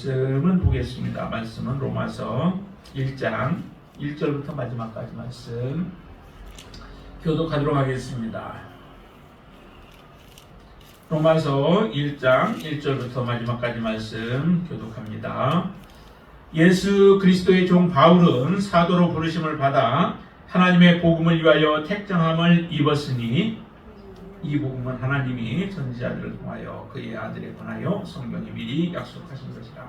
말씀은 보겠습니다. 말씀은 로마서 1장 1절부터 마지막까지 말씀 교독하도록 하겠습니다. 로마서 1장 1절부터 마지막까지 말씀 교독합니다. 예수 그리스도의 종 바울은 사도로 부르심을 받아 하나님의 복음을 위하여 택정함을 입었으니 이 복음은 하나님이 선지자들을 통하여 그의 아들에 관하여 성경이 미리 약속하신 것이라.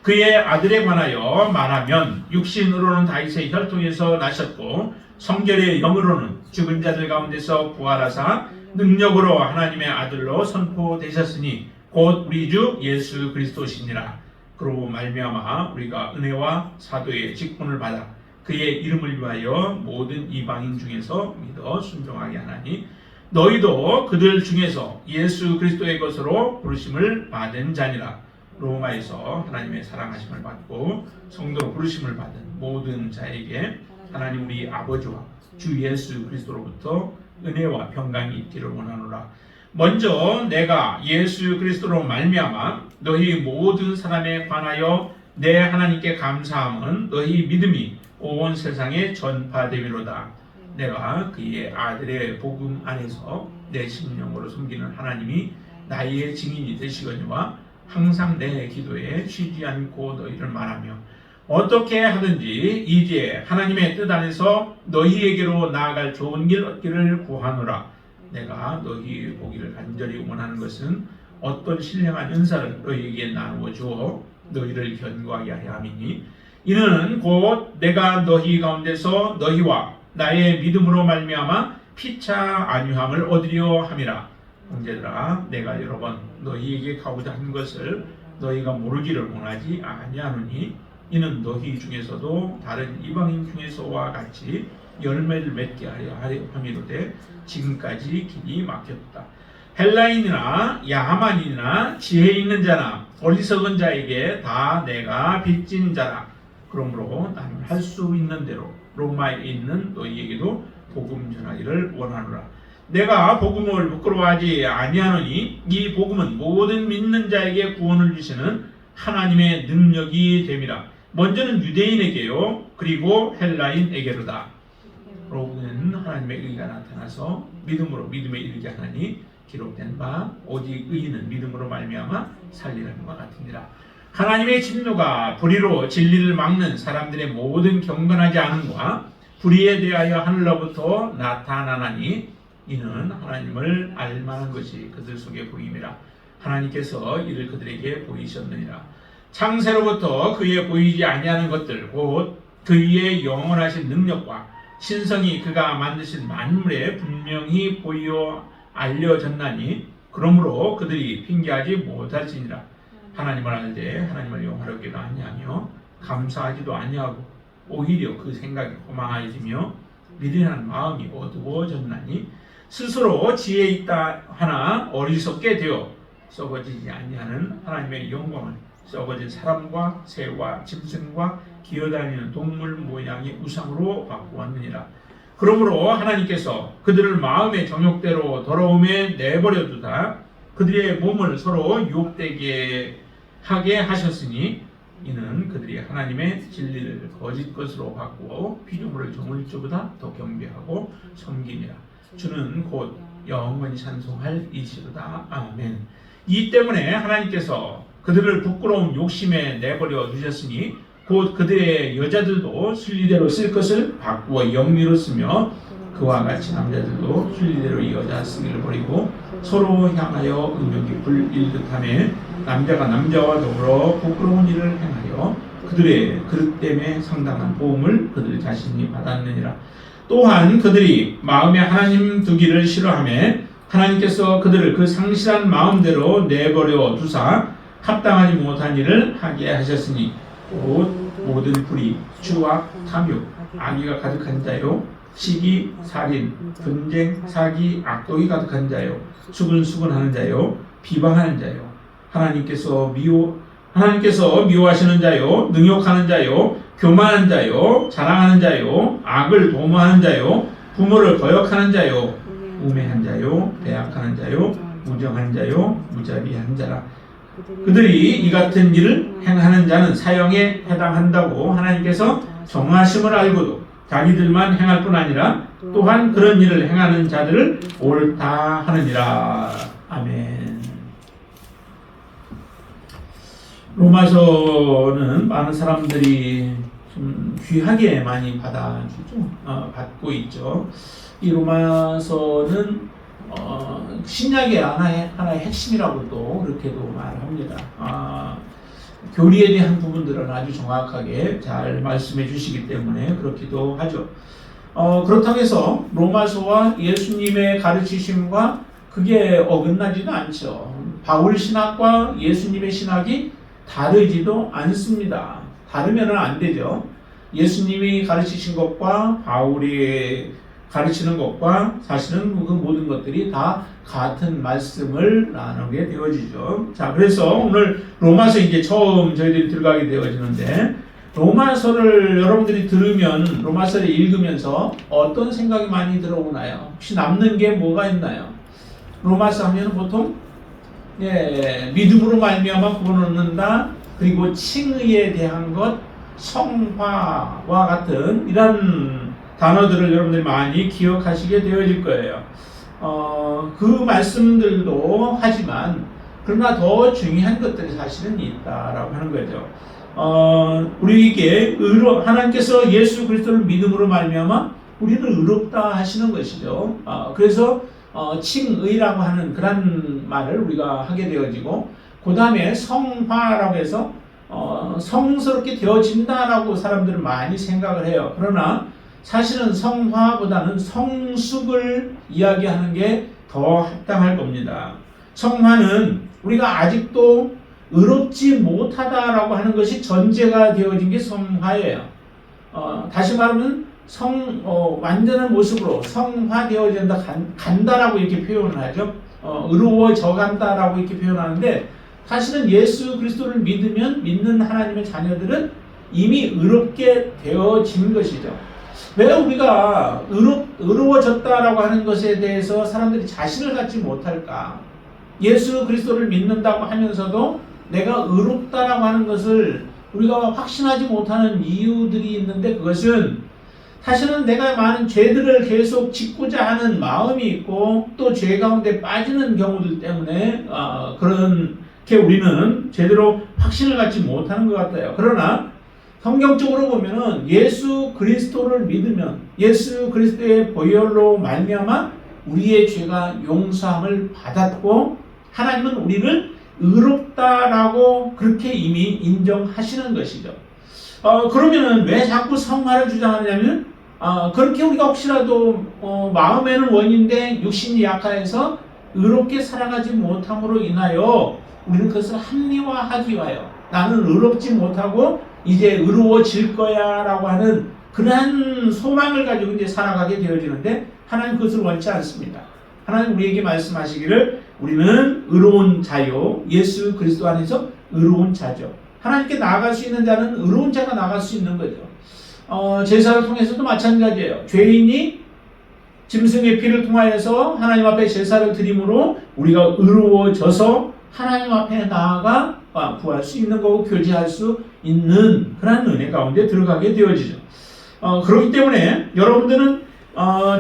그의 아들에 관하여 말하면 육신으로는 다윗의 혈통에서 나셨고 성결의 영으로는 죽은 자들 가운데서 부활하사 능력으로 하나님의 아들로 선포되셨으니 곧 우리 주 예수 그리스도시니라. 그로 말미암아 우리가 은혜와 사도의 직분을 받아 그의 이름을 위하여 모든 이방인 중에서 믿어 순종하게 하나니 너희도 그들 중에서 예수 그리스도의 것으로 부르심을 받은 자니라. 로마에서 하나님의 사랑하심을 받고 성도로 부르심을 받은 모든 자에게 하나님 우리 아버지와 주 예수 그리스도로부터 은혜와 평강이 있기를 원하노라. 먼저 내가 예수 그리스도로 말미암아 너희 모든 사람에 관하여 내 하나님께 감사함은 너희 믿음이 온 세상에 전파되리로다. 내가 그의 아들의 복음 안에서 내 심령으로 섬기는 하나님이 나의 증인이 되시거니와 항상 내 기도에 쉬지 않고 너희를 말하며 어떻게 하든지 이제 하나님의 뜻 안에서 너희에게로 나아갈 좋은 길 얻기를 구하노라. 내가 너희 보기를 간절히 원하는 것은 어떤 신령한 은사를 너희에게 나누어 주어 너희를 견고하게 하려 함이니 이는 곧 내가 너희 가운데서 너희와 나의 믿음으로 말미암아 피차 안위함을 얻으려 함이라. 형제들아, 내가 여러 번 너희에게 가고자 한 것을 너희가 모르기를 원하지 아니하노니 이는 너희 중에서도 다른 이방인 중에서와 같이 열매를 맺게 하려 함이로되 지금까지 길이 막혔다. 헬라인이나 야만인이나 지혜 있는 자나 어리석은 자에게 다 내가 빚진 자라. 그러므로 나는 할 수 있는 대로 로마에 있는 너희에게도 복음 전하기를 원하노라. 내가 복음을 부끄러워하지 아니하노니 이 복음은 모든 믿는 자에게 구원을 주시는 하나님의 능력이 됨이라. 먼저는 유대인에게요 그리고 헬라인에게로다. 로구는 하나님의 의가 나타나서 믿음으로 믿음에 이르게 하나니 기록된 바 오직 의인은 믿음으로 말미암아 살리라는 것 같으니라. 하나님의 진노가 불의로 진리를 막는 사람들의 모든 경건하지 않음과 불의에 대하여 하늘로부터 나타나나니 이는 하나님을 알만한 것이 그들 속에 보임이라. 하나님께서 이를 그들에게 보이셨느니라. 창세로부터 그에 보이지 아니하는 것들 곧 그의 영원하신 능력과 신성이 그가 만드신 만물에 분명히 보이어 알려졌나니 그러므로 그들이 핑계하지 못할지니라. 하나님을 알되 하나님을 영화롭게도 아니하며 감사하지도 아니하고 오히려 그 생각이 허망해지며 미련한 마음이 어두워졌나니 스스로 지혜 있다 하나 어리석게 되어 썩어지지 아니하는 하나님의 영광을 썩어진 사람과 새와 짐승과 기어다니는 동물 모양의 우상으로 바꾸었느니라. 그러므로 하나님께서 그들을 마음의 정욕대로 더러움에 내버려 두다 그들의 몸을 서로 유혹되게 하게 하셨으니 이는 그들이 하나님의 진리를 거짓 것으로 바꾸어 피조물을 조물주보다 더 경배하고 섬기니라. 주는 곧 영원히 찬송할 이시로다. 아멘. 이 때문에 하나님께서 그들을 부끄러운 욕심에 내버려 두셨으니 곧 그들의 여자들도 순리대로 쓸 것을 바꾸어 영리로 쓰며 그와 같이 남자들도 순리대로 이 여자 쓰기를 버리고 서로 향하여 음욕이 불일듯하며 남자가 남자와 더불어 부끄러운 일을 행하여 그들의 그릇 때문에 상당한 보험을 그들 자신이 받았느니라. 또한 그들이 마음에 하나님 두기를 싫어하며 하나님께서 그들을 그 상실한 마음대로 내버려 두사 합당하지 못한 일을 하게 하셨으니 곧 모든 불의, 추악, 탐욕, 악의가 가득한 자요 시기, 살인, 분쟁, 사기, 악독이 가득한 자요 수근수근하는 자요 비방하는 자요 하나님께서 미워하시는 자요 능욕하는 자요 교만한 자요 자랑하는 자요 악을 도모하는 자요 부모를 거역하는 자요 우매한 자요 배악하는 자요 무정한 자요 무자비한 자라. 그들이 이 같은 일을 행하는 자는 사형에 해당한다고 하나님께서 정하심을 알고도 자기들만 행할 뿐 아니라 또한 그런 일을 행하는 자들을 옳다 하느니라. 아멘. 로마서는 많은 사람들이 좀 귀하게 많이 받고 있죠. 이 로마서는 신약의 하나의 핵심이라고 또 그렇게도 말합니다. 교리에 대한 부분들은 아주 정확하게 잘 말씀해 주시기 때문에 그렇기도 하죠. 그렇다고 해서 로마서와 예수님의 가르치심과 그게 어긋나지도 않죠. 바울 신학과 예수님의 신학이 다르지도 않습니다. 다르면 안 되죠. 예수님이 가르치신 것과 바울이 가르치는 것과 사실은 그 모든 것들이 다 같은 말씀을 나누게 되어지죠. 자, 그래서 오늘 로마서 이제 처음 저희들이 들어가게 되어지는데, 로마서를 여러분들이 들으면, 로마서를 읽으면서 어떤 생각이 많이 들어오나요? 혹시 남는 게 뭐가 있나요? 로마서 하면 보통 믿음으로 말미암아 구원을 얻는다, 그리고 칭의에 대한 것, 성화와 같은 이런 단어들을 여러분들이 많이 기억하시게 되어질 거예요. 그 말씀들도 하지만 그러나 더 중요한 것들이 사실은 있다라고 하는 거죠. 우리에게 하나님께서 예수 그리스도를 믿음으로 말미암아 우리를 의롭다 하시는 것이죠. 그래서 칭의라고 하는 그런 말을 우리가 하게 되어지고, 그 다음에 성화라고 해서 성스럽게 되어진다라고 사람들은 많이 생각을 해요. 그러나 사실은 성화보다는 성숙을 이야기하는 게 더 합당할 겁니다. 성화는 우리가 아직도 의롭지 못하다라고 하는 것이 전제가 되어진 게 성화예요. 다시 말하면 완전한 모습으로 성화되어진다, 간다라고 이렇게 표현을 하죠. 의로워져 간다라고 이렇게 표현하는데, 사실은 예수 그리스도를 믿는 하나님의 자녀들은 이미 의롭게 되어진 것이죠. 왜 우리가 의로워졌다라고 하는 것에 대해서 사람들이 자신을 갖지 못할까? 예수 그리스도를 믿는다고 하면서도 내가 의롭다라고 하는 것을 우리가 확신하지 못하는 이유들이 있는데, 그것은 사실은 내가 많은 죄들을 계속 짓고자 하는 마음이 있고 또 죄 가운데 빠지는 경우들 때문에 그렇게 우리는 제대로 확신을 갖지 못하는 것 같아요. 그러나 성경적으로 보면은 예수 그리스도를 믿으면 예수 그리스도의 보혈로 말미암아 우리의 죄가 용서함을 받았고 하나님은 우리를 의롭다라고 그렇게 이미 인정하시는 것이죠. 그러면은 왜 자꾸 성화를 주장하냐면 그렇게 우리가 혹시라도 마음에는 원인데 육신이 약하여서 의롭게 살아가지 못함으로 인하여 우리는 그것을 합리화하기 위하여 나는 의롭지 못하고 이제 의로워질 거야 라고 하는 그러한 소망을 가지고 이제 살아가게 되어지는데, 하나님 그것을 원치 않습니다. 하나님 우리에게 말씀하시기를 우리는 의로운 자요, 예수 그리스도 안에서 의로운 자죠. 하나님께 나아갈 수 있는 자는 의로운 자가 나아갈 수 있는 거죠. 제사를 통해서도 마찬가지예요. 죄인이 짐승의 피를 통하여서 하나님 앞에 제사를 드림으로 우리가 의로워져서 하나님 앞에 나아가 구할 수 있는 거고 교제할 수 있는 그런 은혜 가운데 들어가게 되어지죠. 그렇기 때문에 여러분들은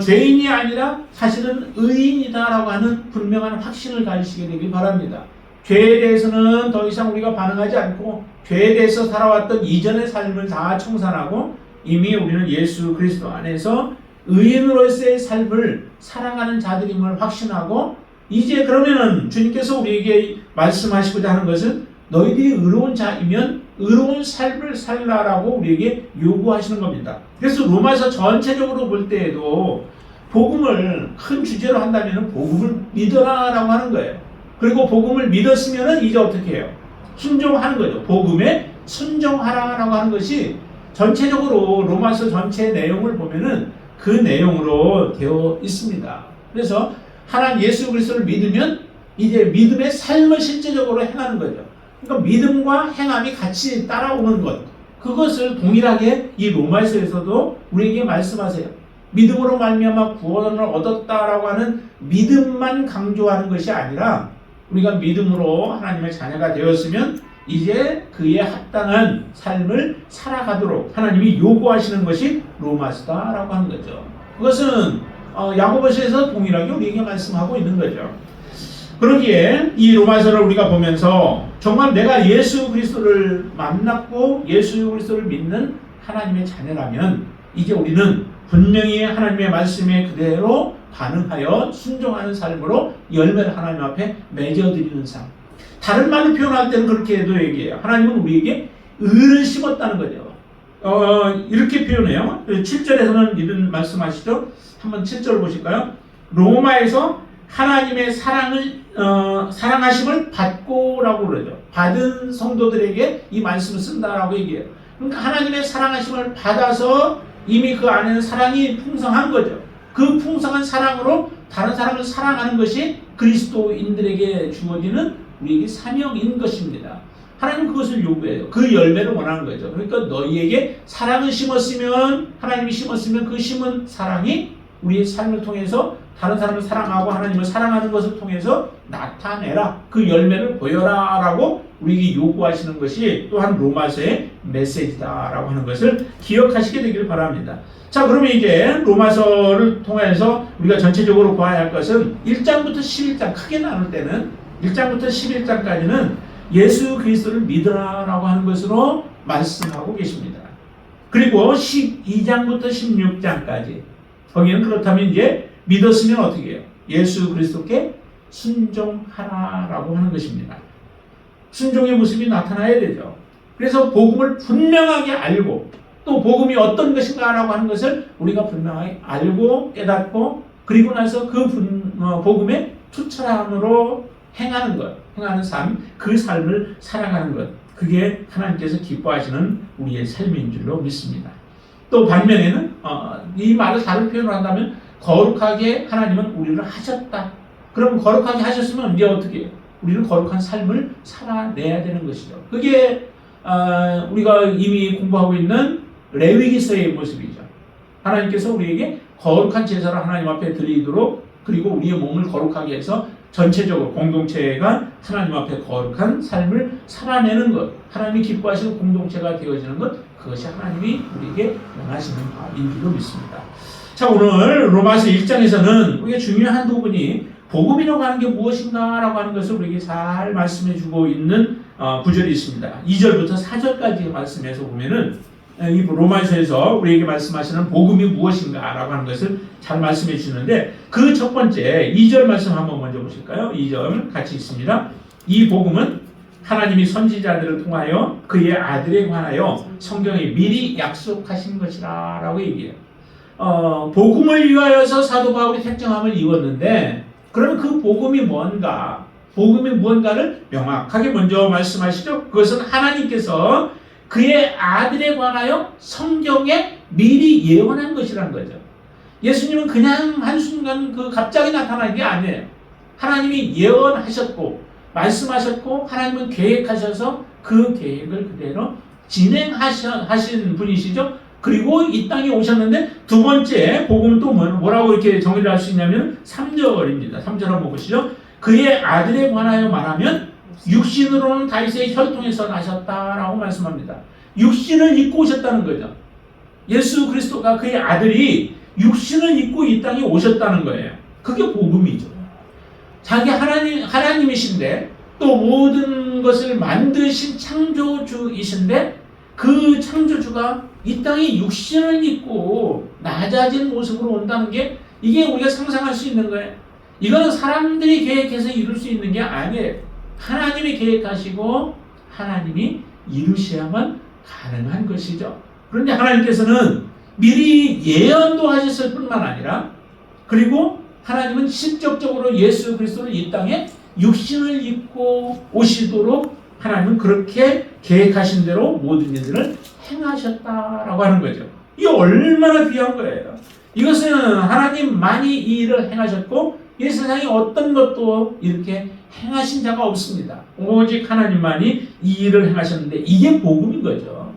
죄인이 아니라 사실은 의인이다라고 하는 분명한 확신을 가지시게 되길 바랍니다. 죄에 대해서는 더 이상 우리가 반응하지 않고 죄에 대해서 살아왔던 이전의 삶을 다 청산하고 이미 우리는 예수 그리스도 안에서 의인으로서의 삶을 살아가는 자들임을 확신하고, 이제 그러면은 주님께서 우리에게 말씀하시고자 하는 것은 너희들이 의로운 자이면 의로운 삶을 살라라고 우리에게 요구하시는 겁니다. 그래서 로마서 전체적으로 볼 때에도 복음을 큰 주제로 한다면 복음을 믿어라라고 하는 거예요. 그리고 복음을 믿었으면 이제 어떻게 해요? 순종하는 거죠. 복음에 순종하라라고 하는 것이 전체적으로 로마서 전체 내용을 보면은 그 내용으로 되어 있습니다. 그래서 하나님 예수 그리스도를 믿으면 이제 믿음의 삶을 실제적으로 행하는 거죠. 그러니까 믿음과 행함이 같이 따라오는 것, 그것을 동일하게 이 로마서에서도 우리에게 말씀하세요. 믿음으로 말미암아 구원을 얻었다라고 하는 믿음만 강조하는 것이 아니라 우리가 믿음으로 하나님의 자녀가 되었으면 이제 그에 합당한 삶을 살아가도록 하나님이 요구하시는 것이 로마서다라고 하는 거죠. 그것은 야고보서에서 동일하게 우리에게 말씀하고 있는 거죠. 그러기에 이 로마서를 우리가 보면서 정말 내가 예수 그리스도를 만났고 예수 그리스도를 믿는 하나님의 자녀라면 이제 우리는 분명히 하나님의 말씀에 그대로 반응하여 순종하는 삶으로 열매를 하나님 앞에 맺어드리는 삶. 다른 말로 표현할 때는 그렇게 해도 얘기해요. 하나님은 우리에게 의를 심었다는 거죠. 이렇게 표현해요. 7절에서는 이런 말씀하시죠. 한번 7절 보실까요? 로마에서 하나님의 사랑하심을 받고라고 그러죠. 받은 성도들에게 이 말씀을 쓴다라고 얘기해요. 그러니까 하나님의 사랑하심을 받아서 이미 그 안에는 사랑이 풍성한 거죠. 그 풍성한 사랑으로 다른 사람을 사랑하는 것이 그리스도인들에게 주어지는 우리에게 사명인 것입니다. 하나님은 그것을 요구해요. 그 열매를 원하는 거죠. 그러니까 너희에게 사랑을 심었으면, 하나님이 심었으면 그 심은 사랑이 우리의 삶을 통해서 다른 사람을 사랑하고 하나님을 사랑하는 것을 통해서 나타내라. 그 열매를 보여라 라고 우리에게 요구하시는 것이 또한 로마서의 메시지다라고 하는 것을 기억하시게 되기를 바랍니다. 자, 그러면 이제 로마서를 통해서 우리가 전체적으로 봐야 할 것은 1장부터 11장 크게 나눌 때는 1장부터 11장까지는 예수 그리스도를 믿으라라고 하는 것으로 말씀하고 계십니다. 그리고 12장부터 16장까지 거기는 그렇다면 이제 믿었으면 어떻게 해요? 예수 그리스도께 순종하라라고 하는 것입니다. 순종의 모습이 나타나야 되죠. 그래서 복음을 분명하게 알고 또 복음이 어떤 것인가라고 하는 것을 우리가 분명하게 알고 깨닫고 그리고 나서 그 복음의 투철함으로 행하는 것, 행하는 삶, 그 삶을 살아가는 것, 그게 하나님께서 기뻐하시는 우리의 삶인 줄로 믿습니다. 또 반면에는 이 말을 다른 표현을 한다면 거룩하게 하나님은 우리를 하셨다. 그럼 거룩하게 하셨으면 이제 어떻게 해요? 우리는 거룩한 삶을 살아내야 되는 것이죠. 그게 우리가 이미 공부하고 있는 레위기서의 모습이죠. 하나님께서 우리에게 거룩한 제사를 하나님 앞에 드리도록 그리고 우리의 몸을 거룩하게 해서 전체적으로 공동체가 하나님 앞에 거룩한 삶을 살아내는 것, 하나님이 기뻐하시는 공동체가 되어지는 것, 그것이 하나님이 우리에게 원하시는 바인 줄로 믿습니다. 자, 오늘 로마서 1장에서는 우리가 중요한 부분이 복음이라고 하는 게 무엇인가라고 하는 것을 우리에게 잘 말씀해 주고 있는 구절이 있습니다. 2절부터 4절까지 말씀해서 보면은 이 로마서에서 우리에게 말씀하시는 복음이 무엇인가라고 하는 것을 잘 말씀해 주시는데 그 첫 번째 2절 말씀 한번 먼저 보실까요? 2절 같이 있습니다. 이 복음은 하나님이 선지자들을 통하여 그의 아들에 관하여 성경에 미리 약속하신 것이라 라고 얘기해요. 복음을 위하여서 사도 바울이 택정함을 이뤘는데 그러면 그 복음이 뭔가, 복음이 무언가를 명확하게 먼저 말씀하시죠. 그것은 하나님께서 그의 아들에 관하여 성경에 미리 예언한 것이라는 거죠. 예수님은 그냥 한순간 갑자기 나타난 게 아니에요. 하나님이 예언하셨고 말씀하셨고 하나님은 계획하셔서 그 계획을 그대로 진행하신 분이시죠. 그리고 이 땅에 오셨는데 두 번째 복음은 또 뭐라고 이렇게 정의를 할 수 있냐면 3절입니다. 3절 한번 보시죠. 그의 아들에 관하여 말하면 육신으로는 다윗의 혈통에서 나셨다라고 말씀합니다. 육신을 입고 오셨다는 거죠. 예수 그리스도가 그의 아들이 육신을 입고 이 땅에 오셨다는 거예요. 그게 복음이죠. 자기 하나님이신데 또 모든 것을 만드신 창조주이신데 그 창조주가 이 땅에 육신을 입고 낮아진 모습으로 온다는 게 이게 우리가 상상할 수 있는 거예요. 이거는 사람들이 계획해서 이룰 수 있는 게 아니에요. 하나님이 계획하시고 하나님이 이루셔야만 가능한 것이죠. 그런데 하나님께서는 미리 예언도 하셨을 뿐만 아니라 그리고 하나님은 직접적으로 예수 그리스도를 이 땅에 육신을 입고 오시도록 하나님은 그렇게 계획하신 대로 모든 일들을 행하셨다라고 하는 거죠. 이게 얼마나 귀한 거예요. 이것은 하나님만이 이 일을 행하셨고 이 세상에 어떤 것도 이렇게 행하신 자가 없습니다. 오직 하나님만이 이 일을 행하셨는데 이게 복음인 거죠.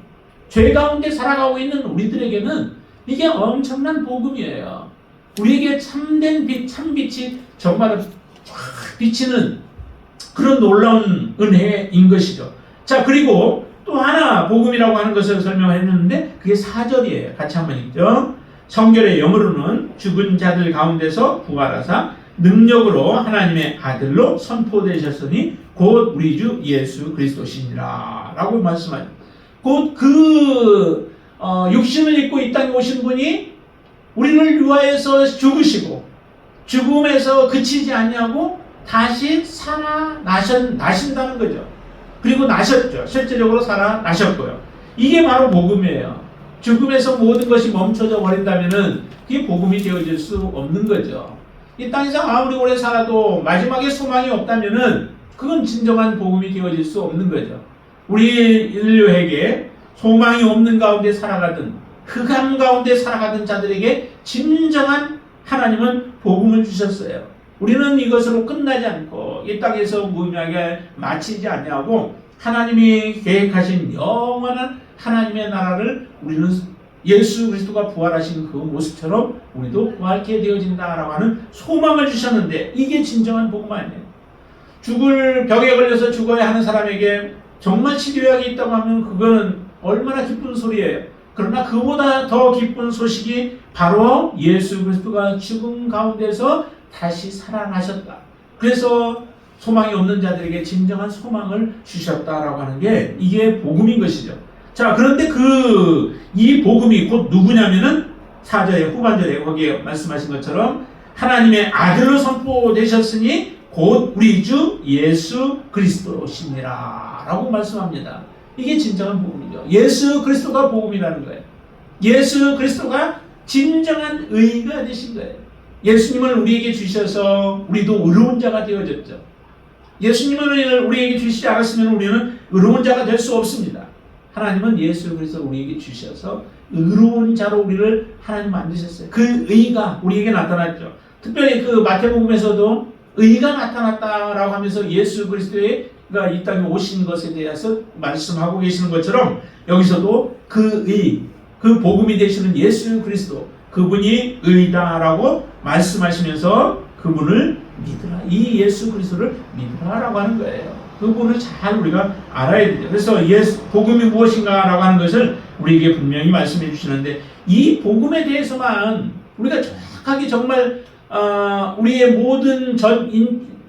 죄 가운데 살아가고 있는 우리들에게는 이게 엄청난 복음이에요. 우리에게 참된 빛, 참빛이 정말 쫙 비치는 그런 놀라운 은혜인 것이죠. 자, 그리고 또 하나 복음이라고 하는 것을 설명했는데 그게 4절이에요. 같이 한번 읽죠. 성결의 영어로는 죽은 자들 가운데서 부활하사 능력으로 하나님의 아들로 선포되셨으니 곧 우리 주 예수 그리스도시니라 라고 말씀하죠. 곧 그 육신을 입고 이 땅에 오신 분이 우리를 위하여서 죽으시고 죽음에서 그치지 않냐고 다시 살아나신다는 거죠. 그리고 나셨죠. 실제적으로 살아나셨고요. 이게 바로 복음이에요. 죽음에서 모든 것이 멈춰져 버린다면은 그게 복음이 되어질 수 없는 거죠. 이 땅에서 아무리 오래 살아도 마지막에 소망이 없다면은 그건 진정한 복음이 되어질 수 없는 거죠. 우리 인류에게 소망이 없는 가운데 살아가던 흑암 가운데 살아가던 자들에게 진정한 하나님은 복음을 주셨어요. 우리는 이것으로 끝나지 않고 이 땅에서 무의미하게 마치지 않냐고 하나님이 계획하신 영원한 하나님의 나라를 우리는 예수 그리스도가 부활하신 그 모습처럼 우리도 부활케 되어진다라고 하는 소망을 주셨는데 이게 진정한 복음 아니에요. 죽을 병에 걸려서 죽어야 하는 사람에게 정말 치료약이 있다고 하면 그건 얼마나 기쁜 소리예요. 그러나 그보다 더 기쁜 소식이 바로 예수 그리스도가 죽음 가운데서 다시 살아나셨다. 그래서 소망이 없는 자들에게 진정한 소망을 주셨다라고 하는 게 이게 복음인 것이죠. 자, 그런데 이 복음이 곧 누구냐면은 4절의 후반절에 거기에 말씀하신 것처럼 하나님의 아들로 선포되셨으니 곧 우리 주 예수 그리스도시니라 라고 말씀합니다. 이게 진정한 복음이죠. 예수 그리스도가 복음이라는 거예요. 예수 그리스도가 진정한 의가 되신 거예요. 예수님을 우리에게 주셔서 우리도 의로운 자가 되어졌죠. 예수님을 우리에게 주시지 않았으면 우리는 의로운 자가 될 수 없습니다. 하나님은 예수 그리스도를 우리에게 주셔서 의로운 자로 우리를 하나님 만드셨어요. 그 의가 우리에게 나타났죠. 특별히 그 마태복음에서도 의가 나타났다라고 하면서 예수 그리스도가 이 땅에 오신 것에 대해서 말씀하고 계시는 것처럼 여기서도 그 의, 그 복음이 되시는 예수 그리스도 그분이 의다라고 말씀하시면서 그분을 믿으라. 이 예수 그리스도를 믿으라라고 하는 거예요. 그분을 잘 우리가 알아야 되죠. 그래서 복음이 무엇인가라고 하는 것을 우리에게 분명히 말씀해 주시는데 이 복음에 대해서만 우리가 정확하게 정말 우리의 모든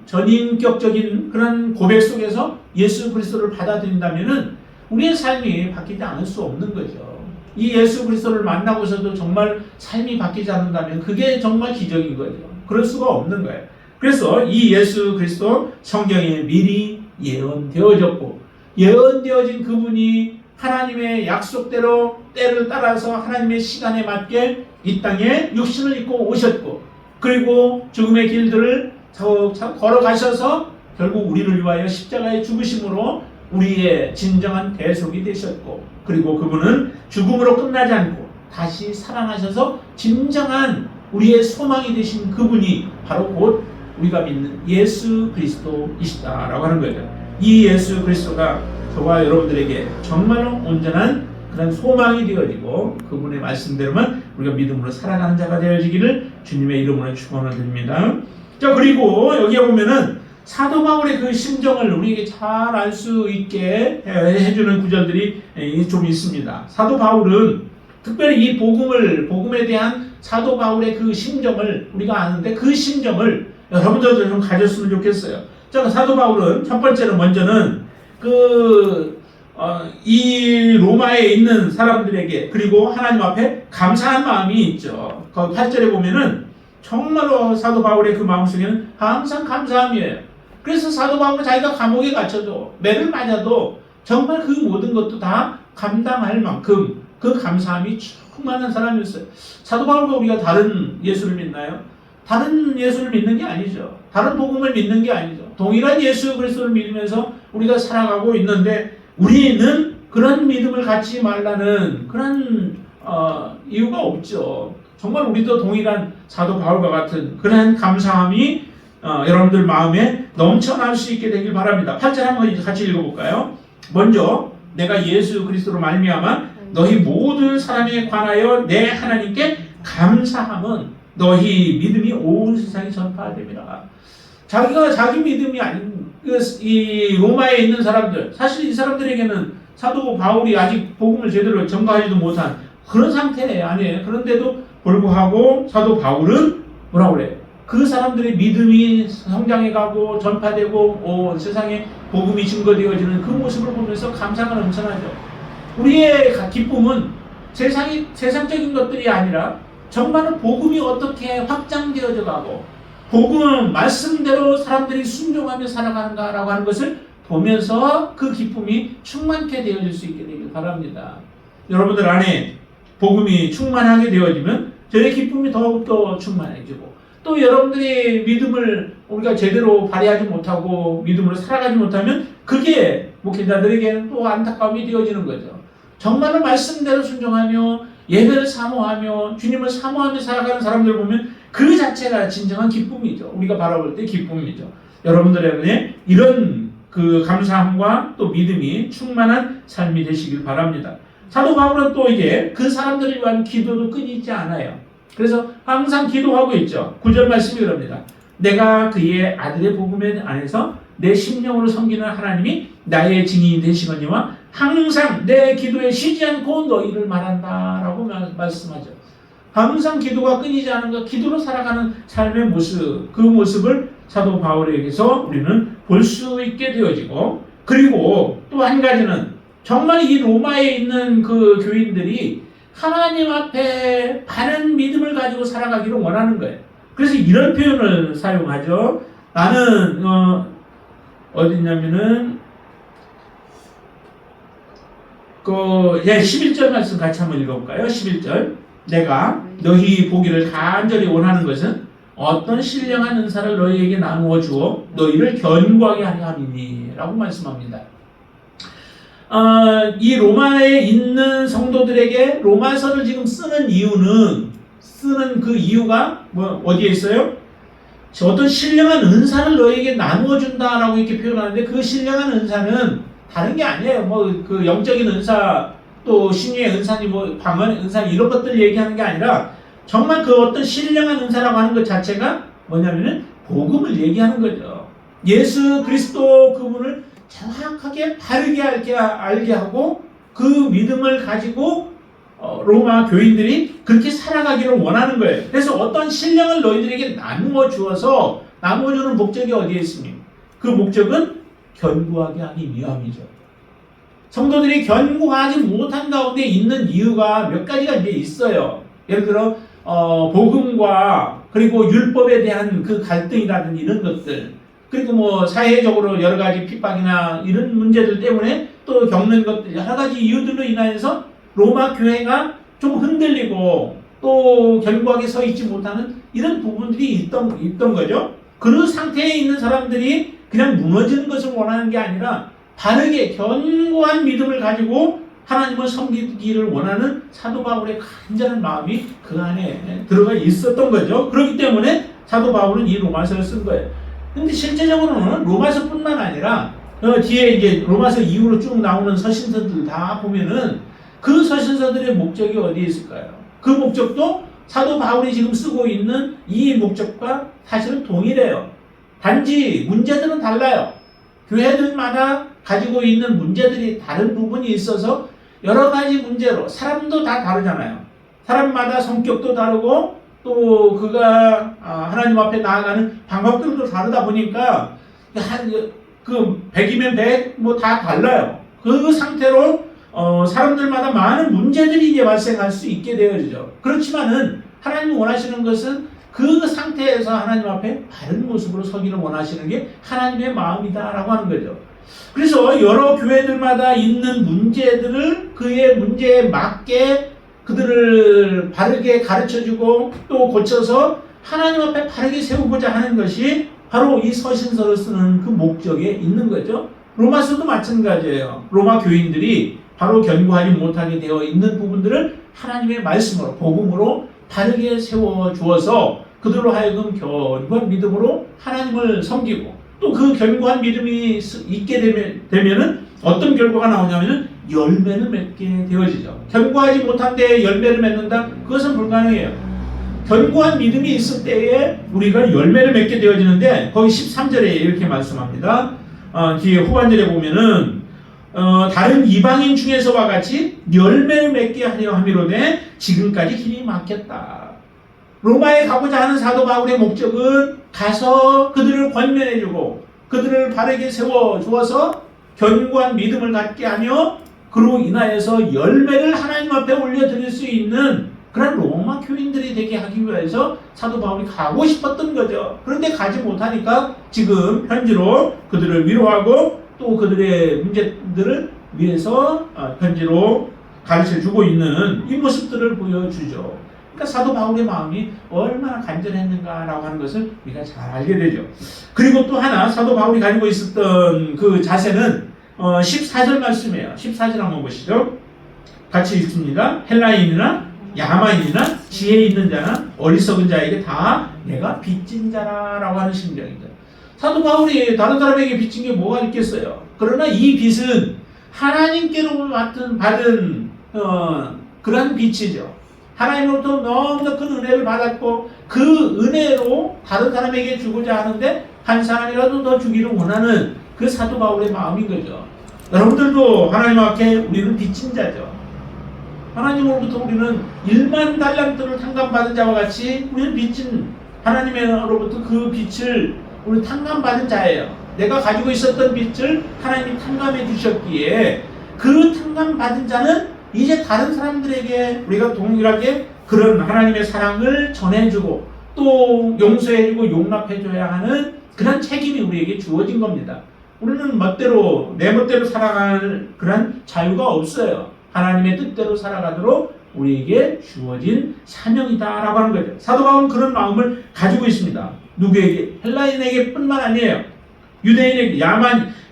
전인격적인 그런 고백 속에서 예수 그리스도를 받아들인다면은 우리의 삶이 바뀌지 않을 수 없는 거죠. 이 예수 그리스도를 만나고서도 정말 삶이 바뀌지 않는다면 그게 정말 기적인 거죠. 그럴 수가 없는 거예요. 그래서 이 예수 그리스도 성경에 미리 예언되어졌고 예언되어진 그분이 하나님의 약속대로 때를 따라서 하나님의 시간에 맞게 이 땅에 육신을 입고 오셨고 그리고 죽음의 길들을 차곡차곡 걸어가셔서 결국 우리를 위하여 십자가의 죽으심으로 우리의 진정한 대속이 되셨고 그리고 그분은 죽음으로 끝나지 않고 다시 살아나셔서 진정한 우리의 소망이 되신 그분이 바로 곧 우리가 믿는 예수 그리스도이시다라고 하는 거죠. 이 예수 그리스도가 저와 여러분들에게 정말로 온전한 그런 소망이 되어지고 그분의 말씀대로만 우리가 믿음으로 살아가는 자가 되어지기를 주님의 이름으로 축원을 드립니다. 자, 그리고 여기에 보면은 사도 바울의 그 심정을 우리에게 잘 알 수 있게 해주는 구절들이 좀 있습니다. 사도 바울은 특별히 이 복음에 대한 사도 바울의 그 심정을 우리가 아는데 그 심정을 여러분들도 좀 가졌으면 좋겠어요. 자, 사도 바울은 첫 번째로 먼저는 이 로마에 있는 사람들에게 그리고 하나님 앞에 감사한 마음이 있죠. 그 8절에 보면은 정말로 사도 바울의 그 마음속에는 항상 감사함이에요. 그래서 사도 바울은 자기가 감옥에 갇혀도 매를 맞아도 정말 그 모든 것도 다 감당할 만큼 그 감사함이 충만한 사람이었어요. 사도 바울과 우리가 다른 예수를 믿나요? 다른 예수를 믿는 게 아니죠. 다른 복음을 믿는 게 아니죠. 동일한 예수 그리스도를 믿으면서 우리가 살아가고 있는데 우리는 그런 믿음을 갖지 말라는 그런 이유가 없죠. 정말 우리도 동일한 사도 바울과 같은 그런 감사함이 여러분들 마음에 넘쳐날 수 있게 되길 바랍니다. 8절 한번 같이 읽어볼까요? 먼저 내가 예수 그리스도로 말미암아 너희 모든 사람에 관하여 내 하나님께 감사함은 너희 믿음이 온 세상에 전파됩니다. 자기가 자기 믿음이 아닌 이 로마에 있는 사람들, 사실 이 사람들에게는 사도 바울이 아직 복음을 제대로 전가하지도 못한 그런 상태 아니에요. 그런데도 불구하고 사도 바울은 뭐라고 그래요? 그 사람들의 믿음이 성장해가고 전파되고 세상에 복음이 증거되어지는 그 모습을 보면서 감사가 넘쳐나죠. 우리의 기쁨은 세상적인 것들이 아니라 정말로 복음이 어떻게 확장되어져 가고 복음 말씀대로 사람들이 순종하며 살아가는가라고 하는 것을 보면서 그 기쁨이 충만케 되어질 수 있게 되길 바랍니다. 여러분들 안에 복음이 충만하게 되어지면 저의 기쁨이 더욱더 충만해지고 또 여러분들이 믿음을 우리가 제대로 발휘하지 못하고 믿음으로 살아가지 못하면 그게 목회자들에게는 또 안타까움이 되어지는 거죠. 정말로 말씀대로 순종하며 예배를 사모하며 주님을 사모하며 살아가는 사람들 보면 그 자체가 진정한 기쁨이죠. 우리가 바라볼 때 기쁨이죠. 여러분들에게 이런 그 감사함과 또 믿음이 충만한 삶이 되시길 바랍니다. 사도 바울은 또 이제 그 사람들을 위한 기도도 끊이지 않아요. 그래서 항상 기도하고 있죠. 9절 말씀이 그럽니다. 내가 그의 아들의 복음 안에서 내 심령으로 섬기는 하나님이 나의 증인이 되시거니와 항상 내 기도에 쉬지 않고 너희를 말한다 라고 말씀하죠. 항상 기도가 끊이지 않은 것, 기도로 살아가는 삶의 모습, 그 모습을 사도 바울에게서 우리는 볼 수 있게 되어지고, 그리고 또 한 가지는 정말 이 로마에 있는 그 교인들이 하나님 앞에 바른 믿음을 가지고 살아가기를 원하는 거예요. 그래서 이런 표현을 사용하죠. 나는 어디냐면은 11절 말씀 같이 한번 읽어볼까요? 11절. 내가 너희 보기를 간절히 원하는 것은 어떤 신령한 은사를 너희에게 나누어 주어 너희를 견고하게 하려 함이니 라고 말씀합니다. 이 로마에 있는 성도들에게 로마서를 지금 쓰는 그 이유가 어디에 있어요? 어떤 신령한 은사를 너희에게 나누어 준다라고 이렇게 표현하는데, 그 신령한 은사는 다른 게 아니에요. 그 영적인 은사, 또 신유의 은사니 방언의 은사니 이런 것들 얘기하는 게 아니라 정말 그 어떤 신령한 은사라고 하는 것 자체가 뭐냐면은 복음을 얘기하는 거죠. 예수 그리스도 그분을 정확하게 바르게 알게 하고 그 믿음을 가지고 로마 교인들이 그렇게 살아가기를 원하는 거예요. 그래서 어떤 신령을 너희들에게 나누어 주어서, 나누어 주는 목적이 어디에 있습니까? 그 목적은 견고하게 하기 위함이죠. 성도들이 견고하지 못한 가운데 있는 이유가 몇 가지가 이제 있어요. 예를 들어 복음과 그리고 율법에 대한 그 갈등이라든지 이런 것들, 그리고 사회적으로 여러 가지 핍박이나 이런 문제들 때문에 또 겪는 것들, 여러 가지 이유들로 인하여서 로마 교회가 좀 흔들리고 또 견고하게 서 있지 못하는 이런 부분들이 있던 거죠. 그 상태에 있는 사람들이 그냥 무너지는 것을 원하는 게 아니라 바르게 견고한 믿음을 가지고 하나님을 섬기기를 원하는 사도 바울의 간절한 마음이 그 안에 들어가 있었던 거죠. 그렇기 때문에 사도 바울은 이 로마서를 쓴 거예요. 근데 실제적으로는 로마서뿐만 아니라 뒤에 이제 로마서 이후로 쭉 나오는 서신서들 다 보면은 그 서신서들의 목적이 어디에 있을까요? 그 목적도 사도 바울이 지금 쓰고 있는 이 목적과 사실은 동일해요. 단지 문제들은 달라요. 교회들마다 가지고 있는 문제들이 다른 부분이 있어서 여러 가지 문제로, 사람도 다 다르잖아요. 사람마다 성격도 다르고 또 그가 하나님 앞에 나아가는 방법들도 다르다 보니까 그 100이면 100 다 달라요. 그 상태로 사람들마다 많은 문제들이 이제 발생할 수 있게 되어지죠. 그렇지만은 하나님이 원하시는 것은 그 상태에서 하나님 앞에 바른 모습으로 서기를 원하시는 게 하나님의 마음이다라고 하는 거죠. 그래서 여러 교회들마다 있는 문제들을 그의 문제에 맞게 그들을 바르게 가르쳐주고 또 고쳐서 하나님 앞에 바르게 세우고자 하는 것이 바로 이 서신서를 쓰는 그 목적에 있는 거죠. 로마서도 마찬가지예요. 로마 교인들이 바로 견고하지 못하게 되어 있는 부분들을 하나님의 말씀으로, 복음으로 바르게 세워주어서 그들로 하여금 견고한 믿음으로 하나님을 섬기고, 또 그 견고한 믿음이 있게 되면은 어떤 결과가 나오냐면은 열매를 맺게 되어지죠. 견고하지 못한 데에 열매를 맺는다? 그것은 불가능해요. 견고한 믿음이 있을 때에 우리가 열매를 맺게 되어지는데, 거기 13절에 이렇게 말씀합니다. 뒤에 후반절에 보면은 다른 이방인 중에서와 같이 열매를 맺게 하려 함이로되 지금까지 길이 막혔다. 로마에 가고자 하는 사도 바울의 목적은 가서 그들을 권면해주고 그들을 바르게 세워주어서 견고한 믿음을 갖게 하며 그로 인하여서 열매를 하나님 앞에 올려드릴 수 있는 그런 로마 교인들이 되게 하기 위해서 사도 바울이 가고 싶었던 거죠. 그런데 가지 못하니까 지금 편지로 그들을 위로하고 또 그들의 문제들을 위해서 편지로 가르쳐주고 있는 이 모습들을 보여주죠. 그러니까 사도 바울의 마음이 얼마나 간절했는가라고 하는 것을 우리가 잘 알게 되죠. 그리고 또 하나 사도 바울이 가지고 있었던 그 자세는 14절 말씀이에요. 14절 한번 보시죠. 같이 읽습니다. 헬라인이나 야만인이나 지혜 있는 자나 어리석은 자에게 다 내가 빚진 자라라고 하는 심정이죠. 사도 바울이 다른 사람에게 빚진 게 뭐가 있겠어요. 그러나 이 빚은 하나님께로 받은 그런 빚이죠. 하나님으로부터 너무나 큰 은혜를 받았고 그 은혜로 다른 사람에게 주고자 하는데 한 사람이라도 더 주기를 원하는 그 사도 바울의 마음인 거죠. 여러분들도 하나님 앞에 우리는 빚진 자죠. 하나님으로부터 우리는 1만 달란트를 탕감받은 자와 같이 우리는 빚진 하나님으로부터 그 빚을 우리 탕감받은 자예요. 내가 가지고 있었던 빚을 하나님이 탕감해 주셨기에 그 탕감받은 자는 이제 다른 사람들에게 우리가 동일하게 그런 하나님의 사랑을 전해주고 또 용서해주고 용납해줘야 하는 그런 책임이 우리에게 주어진 겁니다. 우리는 내 멋대로 살아갈 그런 자유가 없어요. 하나님의 뜻대로 살아가도록 우리에게 주어진 사명이다라고 하는 거죠. 사도 바울은 그런 마음을 가지고 있습니다. 누구에게? 헬라인에게 뿐만 아니에요. 유대인에게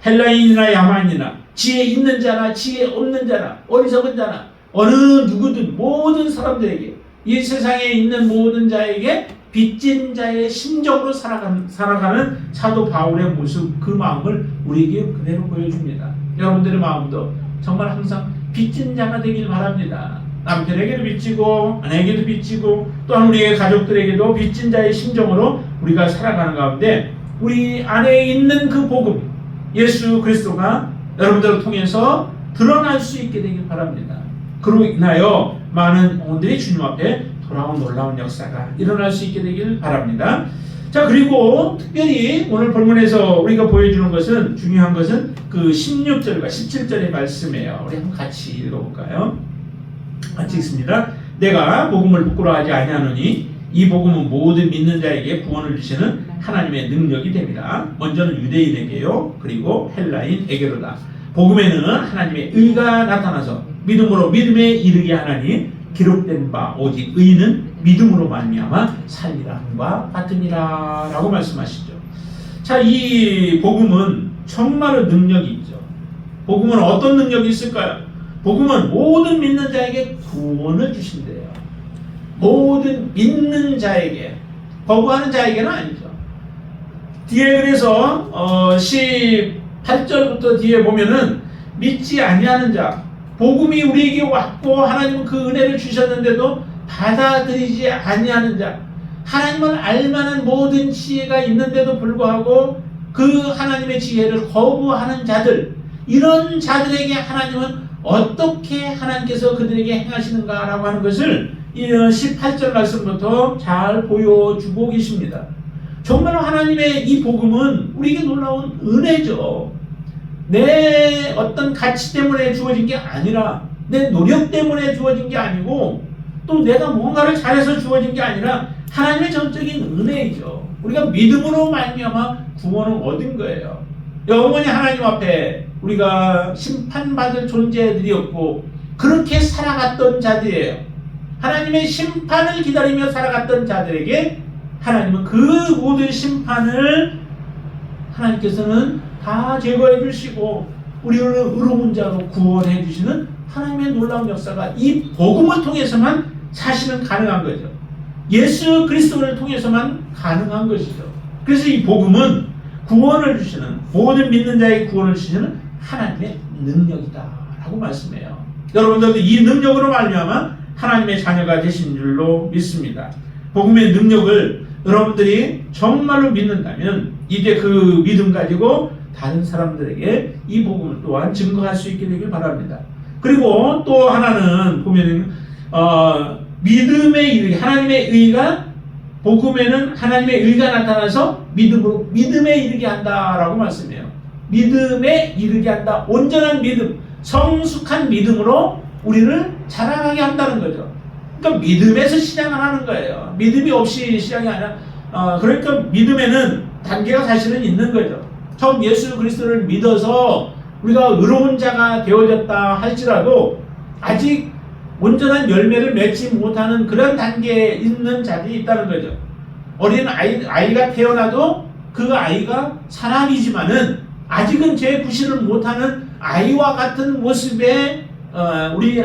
헬라인이나 야만이나 지혜 있는 자나 지혜 없는 자나 어리석은 자나 어느 누구든 모든 사람들에게 이 세상에 있는 모든 자에게 빚진 자의 심정으로 살아가는 사도 바울의 모습, 그 마음을 우리에게 그대로 보여줍니다. 여러분들의 마음도 정말 항상 빚진 자가 되길 바랍니다. 남편에게도 빚지고 아내에게도 빚지고 또한 우리의 가족들에게도 빚진 자의 심정으로 우리가 살아가는 가운데 우리 안에 있는 그 복음 예수 그리스도가 여러분들을 통해서 드러날 수 있게 되길 바랍니다. 그로 인하여 많은 영혼들이 주님 앞에 돌아온 놀라운 역사가 일어날 수 있게 되길 바랍니다. 자, 그리고 특별히 오늘 본문에서 우리가 보여주는 것은 중요한 것은 그 16절과 17절의 말씀이에요. 우리 한번 같이 읽어볼까요? 같이 읽습니다. 내가 복음을 부끄러워하지 아니하노니 이 복음은 모든 믿는 자에게 구원을 주시는 하나님의 능력이 됩니다. 먼저는 유대인에게요. 그리고 헬라인에게로다. 복음에는 하나님의 의가 나타나서 믿음으로 믿음에 이르게 하나니 기록된 바 오직 의는 믿음으로 말미암아 살리라 함과 같으니라 라고 말씀하시죠. 자, 이 복음은 정말로 능력이 있죠. 복음은 어떤 능력이 있을까요? 복음은 모든 믿는 자에게 구원을 주신대요. 모든 믿는 자에게, 거부하는 자에게는 아니죠. 뒤에 그래서 18절부터 뒤에 보면은 믿지 아니하는 자, 복음이 우리에게 왔고 하나님은 그 은혜를 주셨는데도 받아들이지 아니하는 자, 하나님을 알만한 모든 지혜가 있는데도 불구하고 그 하나님의 지혜를 거부하는 자들, 이런 자들에게 하나님은 어떻게 하나님께서 그들에게 행하시는가라고 하는 것을 18절 말씀부터 잘 보여주고 계십니다. 정말로 하나님의 이 복음은 우리에게 놀라운 은혜죠. 내 어떤 가치 때문에 주어진 게 아니라 내 노력 때문에 주어진 게 아니고 또 내가 뭔가를 잘해서 주어진 게 아니라 하나님의 전적인 은혜이죠. 우리가 믿음으로 말미암아 구원을 얻은 거예요. 영원히 하나님 앞에 우리가 심판받을 존재들이었고 그렇게 살아갔던 자들이에요. 하나님의 심판을 기다리며 살아갔던 자들에게 하나님은 그 모든 심판을 하나님께서는 다 제거해 주시고 우리를 의로운 자로 구원해 주시는 하나님의 놀라운 역사가 이 복음을 통해서만 사실은 가능한 거죠. 예수 그리스도를 통해서만 가능한 것이죠. 그래서 이 복음은 구원을 주시는, 모든 믿는 자에게 구원을 주시는 하나님의 능력이다라고 말씀해요. 여러분들도 이 능력으로 말미암아 하나님의 자녀가 되신 줄로 믿습니다. 복음의 능력을 여러분들이 정말로 믿는다면 이제 그 믿음 가지고 다른 사람들에게 이 복음을 또한 증거할 수 있게 되길 바랍니다. 그리고 또 하나는 보면은 믿음의 이르기, 하나님의 의가 복음에는 하나님의 의가 나타나서 믿음에 이르게 한다라고 말씀해요. 믿음에 이르게 한다. 온전한 믿음, 성숙한 믿음으로 우리를 자라나게 한다는 거죠. 그러니까 믿음에서 시작을 하는 거예요. 믿음이 없이 시작이 아니라 그러니까 믿음에는 단계가 사실은 있는 거죠. 처음 예수 그리스도를 믿어서 우리가 의로운 자가 되어졌다 할지라도 아직 온전한 열매를 맺지 못하는 그런 단계에 있는 자들이 있다는 거죠. 어린 아이가 태어나도 그 아이가 사람이지만은 아직은 죄 구실을 못하는 아이와 같은 모습의 우리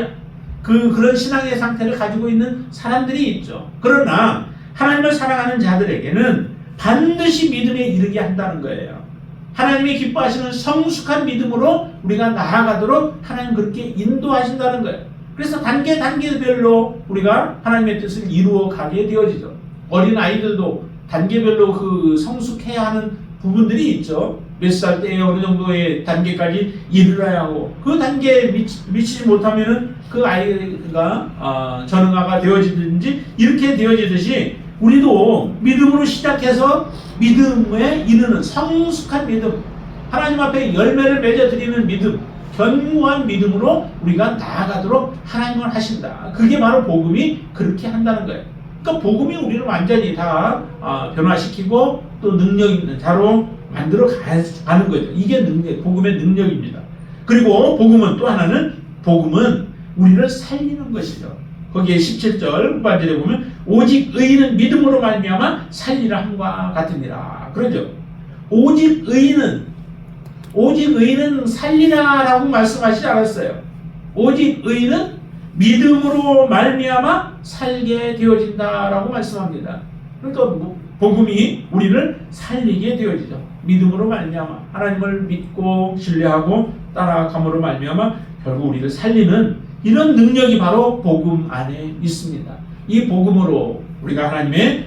그런 신앙의 상태를 가지고 있는 사람들이 있죠. 그러나 하나님을 사랑하는 자들에게는 반드시 믿음에 이르게 한다는 거예요. 하나님이 기뻐하시는 성숙한 믿음으로 우리가 나아가도록 하나님 그렇게 인도하신다는 거예요. 그래서 단계별로 우리가 하나님의 뜻을 이루어 가게 되어지죠. 어린 아이들도 단계별로 그 성숙해야 하는 부분들이 있죠. 몇 살 때에 어느 정도의 단계까지 이르러야 하고 그 단계에 미치지 못하면은 그 아이가 전응아가 되어지든지 이렇게 되어지듯이 우리도 믿음으로 시작해서 믿음에 이르는 성숙한 믿음, 하나님 앞에 열매를 맺어드리는 믿음, 견고한 믿음으로 우리가 나아가도록 하나님은 하신다. 그게 바로 복음이 그렇게 한다는 거예요. 그러니까 복음이 우리를 완전히 다 변화시키고 또 능력 있는 자로 만들어 가는 거죠. 이게 복음의 능력입니다. 그리고 복음은 또 하나는 복음은 우리를 살리는 것이죠. 거기에 17절 후반절에 보면 오직 의인은 믿음으로 말미암아 살리라 함과 같으니라. 그러죠. 오직 의인은 살리라라고 말씀하시지 않았어요. 오직 의인은 믿음으로 말미암아 살게 되어진다라고 말씀합니다. 그러니까 복음이 우리를 살리게 되어지죠. 믿음으로 말미암아 하나님을 믿고 신뢰하고 따라감으로 말미암아 결국 우리를 살리는 이런 능력이 바로 복음 안에 있습니다. 이 복음으로 우리가 하나님의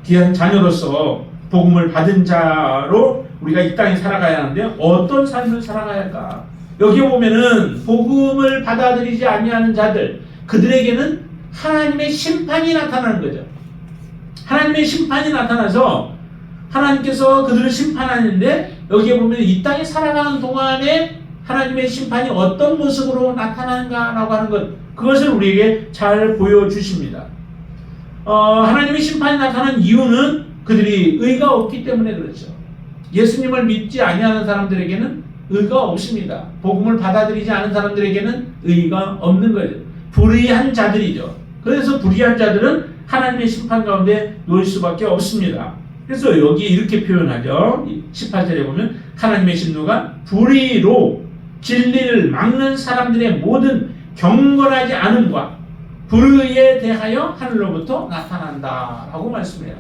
귀한 자녀로서 복음을 받은 자로 우리가 이 땅에 살아가야 하는데 어떤 삶을 살아가야 할까? 여기 보면은 복음을 받아들이지 아니하는 자들, 그들에게는 하나님의 심판이 나타나는 거죠. 하나님의 심판이 나타나서 하나님께서 그들을 심판하는데 여기에 보면 이 땅에 살아가는 동안에 하나님의 심판이 어떤 모습으로 나타나는가라고 하는 것, 그것을 우리에게 잘 보여주십니다. 하나님의 심판이 나타나는 이유는 그들이 의가 없기 때문에 그렇죠. 예수님을 믿지 아니하는 사람들에게는 의가 없습니다. 복음을 받아들이지 않은 사람들에게는 의가 없는 거죠. 불의한 자들이죠. 그래서 불의한 자들은 하나님의 심판 가운데 놓일 수밖에 없습니다. 그래서 여기 이렇게 표현하죠. 18절에 보면 하나님의 진노가 불의로 진리를 막는 사람들의 모든 경건하지 않음과 불의에 대하여 하늘로부터 나타난다라고 말씀해요.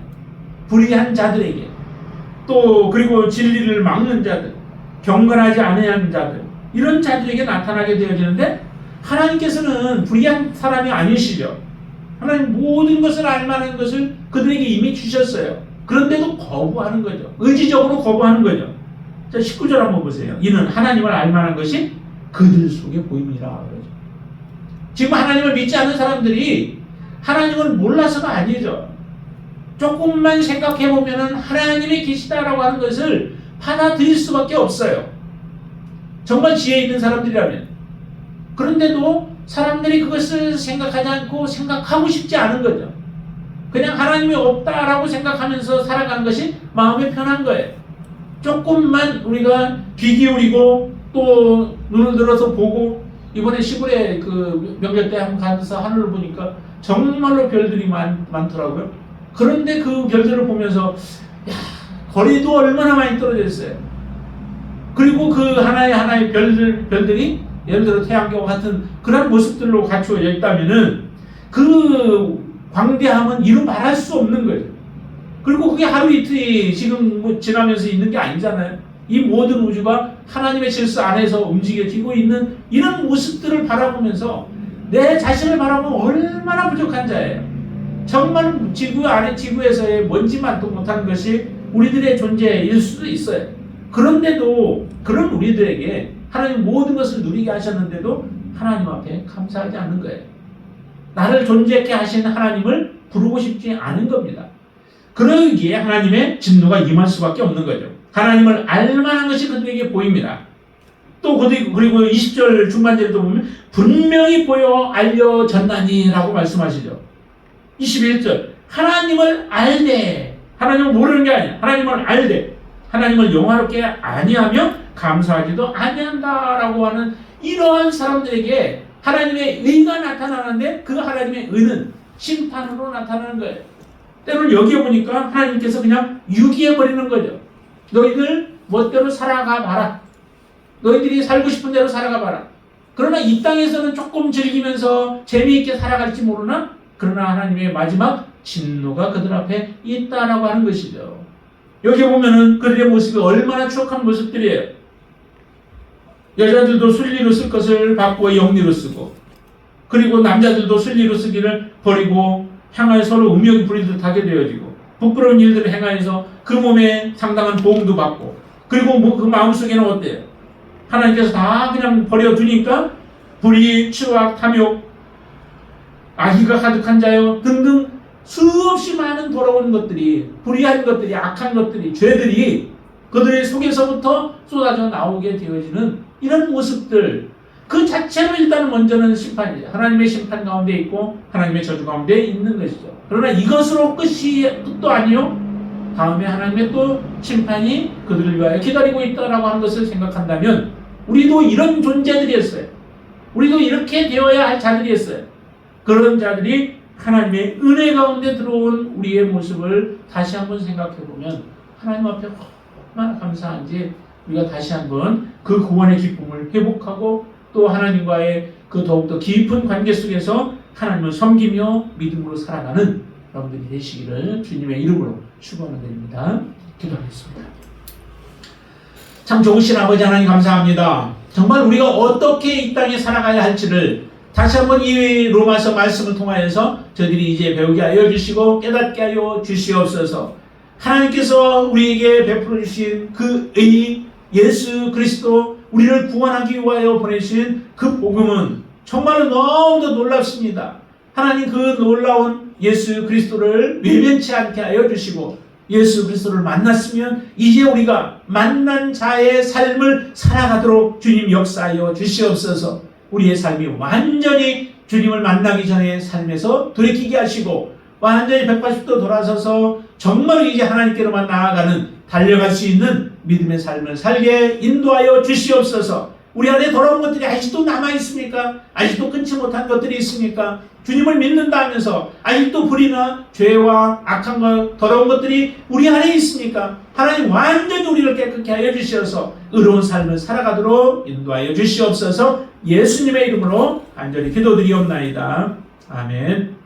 불의한 자들에게 또 그리고 진리를 막는 자들, 경건하지 않은 자들, 이런 자들에게 나타나게 되어지는데 하나님께서는 불의한 사람이 아니시죠. 하나님 모든 것을 알만한 것을 그들에게 이미 주셨어요. 그런데도 거부하는 거죠. 의지적으로 거부하는 거죠. 자, 19절 한번 보세요. 이는 하나님을 알만한 것이 그들 속에 보임이라 그러죠. 지금 하나님을 믿지 않는 사람들이 하나님을 몰라서가 아니죠. 조금만 생각해보면 하나님이 계시다라고 하는 것을 받아들일 수밖에 없어요. 정말 지혜 있는 사람들이라면. 그런데도 사람들이 그것을 생각하지 않고 생각하고 싶지 않은 거죠. 그냥 하나님이 없다라고 생각하면서 살아가는 것이 마음이 편한 거예요. 조금만 우리가 귀 기울이고 또 눈을 들어서 보고, 이번에 시골에 그 명절 때 한번 가서 하늘을 보니까 정말로 별들이 많더라고요. 그런데 그 별들을 보면서 야, 거리도 얼마나 많이 떨어져 있어요. 그리고 그 하나의 별들이 예를 들어 태양과 같은 그런 모습들로 갖추어져 있다면은 그 광대함은 이루 말할 수 없는 거예요. 그리고 그게 하루 이틀이 지금 지나면서 있는 게 아니잖아요. 이 모든 우주가 하나님의 질서 안에서 움직여지고 있는 이런 모습들을 바라보면서 내 자신을 바라보면 얼마나 부족한 자예요. 정말 지구에서의 먼지만도 못한 것이 우리들의 존재일 수도 있어요. 그런데도 그런 우리들에게 하나님 모든 것을 누리게 하셨는데도 하나님 앞에 감사하지 않는 거예요. 나를 존재케 하신 하나님을 부르고 싶지 않은 겁니다. 그러기에 하나님의 진노가 임할 수밖에 없는 거죠. 하나님을 알만한 것이 그들에게 보입니다. 또 그리고 20절 중반절에도 보면 분명히 보여 알려졌나니 라고 말씀하시죠. 21절 하나님을 알되, 하나님을 모르는 게 아니야. 하나님을 알되 하나님을 영화롭게 아니하며 감사하지도 아니한다라고 하는 이러한 사람들에게 하나님의 의가 나타나는데 그 하나님의 의는 심판으로 나타나는 거예요. 때로는 여기에 보니까 하나님께서 그냥 유기해버리는 거죠. 너희들 멋대로 살아가 봐라. 너희들이 살고 싶은 대로 살아가 봐라. 그러나 이 땅에서는 조금 즐기면서 재미있게 살아갈지 모르나 그러나 하나님의 마지막 진노가 그들 앞에 있다라고 하는 것이죠. 여기 보면은 그들의 모습이 얼마나 추악한 모습들이에요. 여자들도 순리로 쓸 것을 바꾸어 영리로 쓰고, 그리고 남자들도 순리로 쓰기를 버리고 향하여 서로 음욕이 부리듯 하게 되어지고, 부끄러운 일들을 행하여서 그 몸에 상당한 보응도 받고, 그리고 그 마음속에는 어때요? 하나님께서 다 그냥 버려두니까 불의, 추악, 탐욕, 악의가 가득한 자요 등등 수없이 많은 더러운 것들이, 불의한 것들이, 악한 것들이, 죄들이 그들의 속에서부터 쏟아져 나오게 되어지는 이런 모습들, 그 자체로 일단 먼저는 심판이죠. 하나님의 심판 가운데 있고 하나님의 저주 가운데 있는 것이죠. 그러나 이것으로 끝도 아니요, 다음에 하나님의 또 심판이 그들을 위하여 기다리고 있다라고 하는 것을 생각한다면 우리도 이런 존재들이었어요. 우리도 이렇게 되어야 할 자들이었어요. 그런 자들이 하나님의 은혜 가운데 들어온 우리의 모습을 다시 한번 생각해 보면 하나님 앞에 얼마나 감사한지 우리가 다시 한번 그 구원의 기쁨을 회복하고 또 하나님과의 그 더욱더 깊은 관계 속에서 하나님을 섬기며 믿음으로 살아가는 여러분들이 되시기를 주님의 이름으로 축원을 드립니다. 기도하겠습니다. 참 좋으신 아버지 하나님 감사합니다. 정말 우리가 어떻게 이 땅에 살아가야 할지를 다시 한번 이 로마서 말씀을 통하여서 저희들이 이제 배우게 하여 주시고 깨닫게 하여 주시옵소서. 하나님께서 우리에게 베풀어 주신 그 의 예수 그리스도, 우리를 구원하기 위하여 보내신 그 복음은 정말로 너무도 놀랍습니다. 하나님 그 놀라운 예수 그리스도를 외면치 않게 하여 주시고, 예수 그리스도를 만났으면 이제 우리가 만난 자의 삶을 살아가도록 주님 역사하여 주시옵소서. 우리의 삶이 완전히 주님을 만나기 전의 삶에서 돌이키게 하시고 완전히 180도 돌아서서 정말 이제 하나님께로만 나아가는, 달려갈 수 있는 믿음의 삶을 살게 인도하여 주시옵소서. 우리 안에 더러운 것들이 아직도 남아있습니까? 아직도 끊지 못한 것들이 있습니까? 주님을 믿는다 하면서 아직도 불의나 죄와 악한 것, 더러운 것들이 우리 안에 있습니까? 하나님 완전히 우리를 깨끗게 하여 주시어서 의로운 삶을 살아가도록 인도하여 주시옵소서. 예수님의 이름으로 간절히 기도드리옵나이다. 아멘.